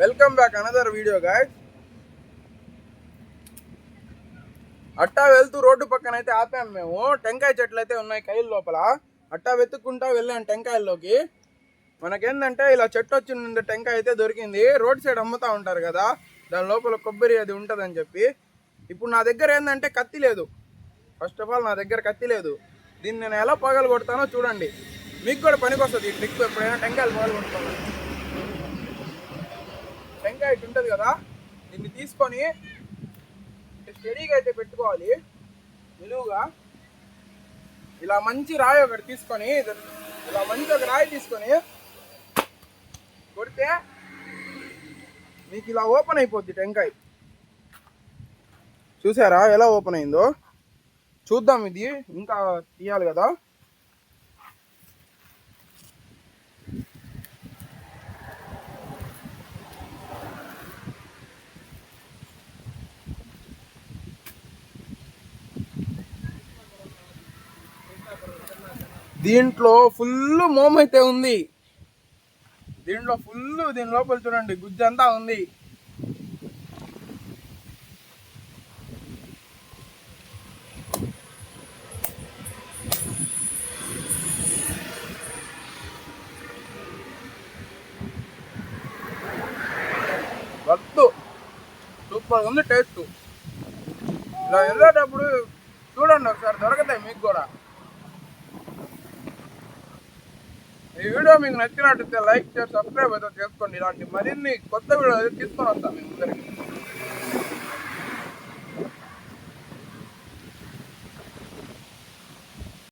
Welcome back another video guys. అట్టా వెళ్తూ road పక్కన అయితే ఆపాము మేము. టెంకాయ చెట్లు అయితే ఉన్నాయి కైలు లోపల. అట్టా వెతుక్కుంటా వెళ్ళాను టెంకాయల్లోకి. మనకేందంటే ఇలా చెట్టు వచ్చిన టెంకాయ అయితే దొరికింది. రోడ్ సైడ్ అమ్ముతూ ఉంటారు కదా, దాని లోపల కొబ్బరి అది ఉంటుందని చెప్పి. ఇప్పుడు నా దగ్గర ఏంటంటే కత్తి లేదు. ఫస్ట్ ఆఫ్ ఆల్ నా దగ్గర కత్తి లేదు. దీన్ని నేను ఎలా పగలు కొడతానో చూడండి, మీకు కూడా పనికి వస్తుంది ఈ ట్రిక్. ఎప్పుడైనా టెంకాయలు పగలు కొట్టుకోవాలి. టెంకాయ ఇటు ఉంటుంది కదా, దీన్ని తీసుకొని స్టడీగా అయితే పెట్టుకోవాలి నిలువుగా. ఇలా మంచి రాయి ఒకటి తీసుకొని, ఇలా మంచి ఒక రాయి తీసుకొని కొడితే మీకు ఇలా ఓపెన్ అయిపోద్ది టెంకాయ. చూసారా ఎలా ఓపెన్ అయిందో? చూద్దాం, ఇది ఇంకా తీయాలి కదా. దీంట్లో ఫుల్ మోమ్ అయితే ఉంది. దీంట్లో ఫుల్, దీని లోపల చూడండి గుజ్జంతా ఉంది. వద్దు, సూపర్ ఉంది టేస్ట్. ఇలా వెళ్ళేటప్పుడు చూడండి ఒకసారి, దొరకతాయి మీకు కూడా. ఈ వీడియో మీకు నచ్చినట్టయితే లైక్ చేసి సబ్స్క్రైబ్ అయితే చేసుకోండి. ఇలాంటి మరిన్ని కొత్త వీడియో అయితే తీసుకొని వస్తాను మీ ముందరికి.